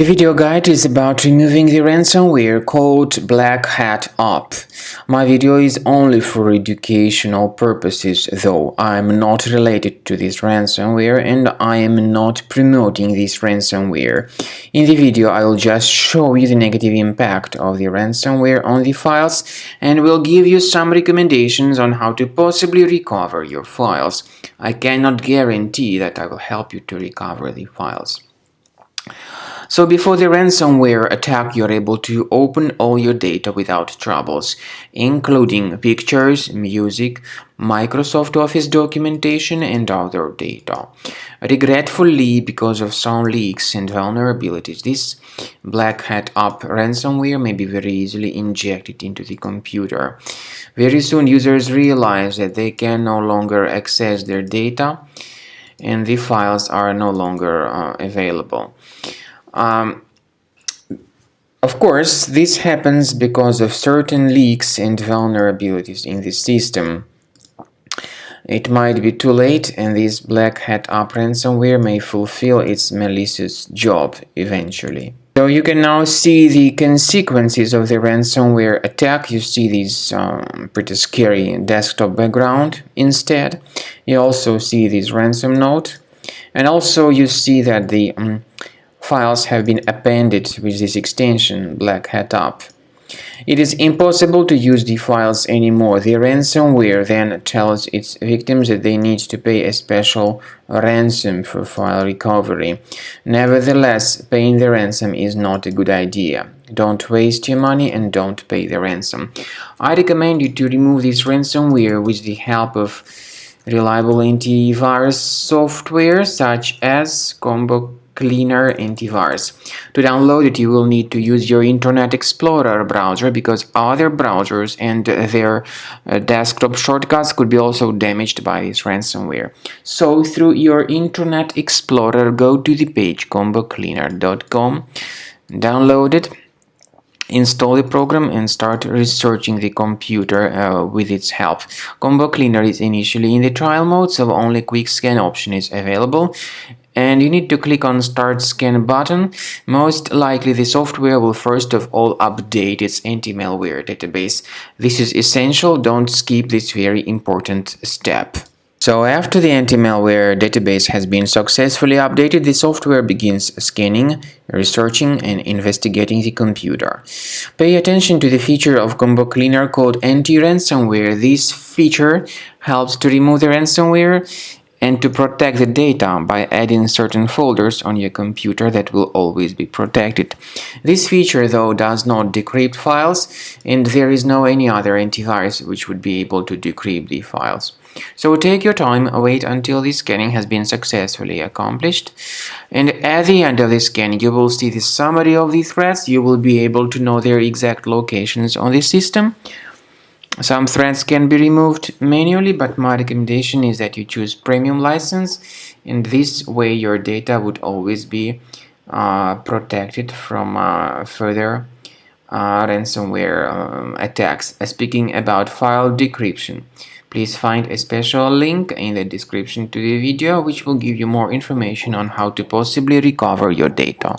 The video guide is about removing the ransomware called BlackHatUP. My video is only for educational purposes, though I am not related to this ransomware and I am not promoting this ransomware. In the video, I will just show you the negative impact of the ransomware on the files and will give you some recommendations on how to possibly recover your files. I cannot guarantee that I will help you to recover the files. So before the ransomware attack, you're able to open all your data without troubles, including pictures, music, Microsoft Office documentation, and other data. Regretfully, because of some leaks and vulnerabilities, this BlackHatUP ransomware may be very easily injected into the computer. Very soon, users realize that they can no longer access their data and the files are no longer available. Of course, this happens because of certain leaks and vulnerabilities in the system. It might be too late, and this BlackHatUP ransomware may fulfill its malicious job eventually. So you can now see the consequences of the ransomware attack. You see this pretty scary desktop background instead. You also see this ransom note, and also you see that the files have been appended with this extension, BlackHatUP. It is impossible to use the files anymore. The ransomware then tells its victims that they need to pay a special ransom for file recovery. Nevertheless, paying the ransom is not a good idea. Don't waste your money and don't pay the ransom. I recommend you to remove this ransomware with the help of reliable antivirus software such as Cleaner Antivirus. To download it, you will need to use your Internet Explorer browser because other browsers and their desktop shortcuts could be also damaged by this ransomware. So through your Internet Explorer, go to the page combocleaner.com, download it, install the program and start researching the computer with its help. Combo Cleaner is initially in the trial mode, so only quick scan option is available. And you need to click on Start Scan button. Most likely the software will first of all update its anti-malware database. This is essential, don't skip this very important step. So after the anti-malware database has been successfully updated, the software begins scanning, researching, and investigating the computer. Pay attention to the feature of Combo Cleaner called Anti-Ransomware. This feature helps to remove the ransomware and to protect the data by adding certain folders on your computer that will always be protected. This feature, though, does not decrypt files, and there is no any other antivirus which would be able to decrypt the files. So take your time, wait until the scanning has been successfully accomplished, and at the end of the scanning you will see the summary of the threats. You will be able to know their exact locations on the system. Some threats can be removed manually, but my recommendation is that you choose premium license, and this way your data would always be protected from further ransomware attacks. Speaking about file decryption, please find a special link in the description to the video which will give you more information on how to possibly recover your data.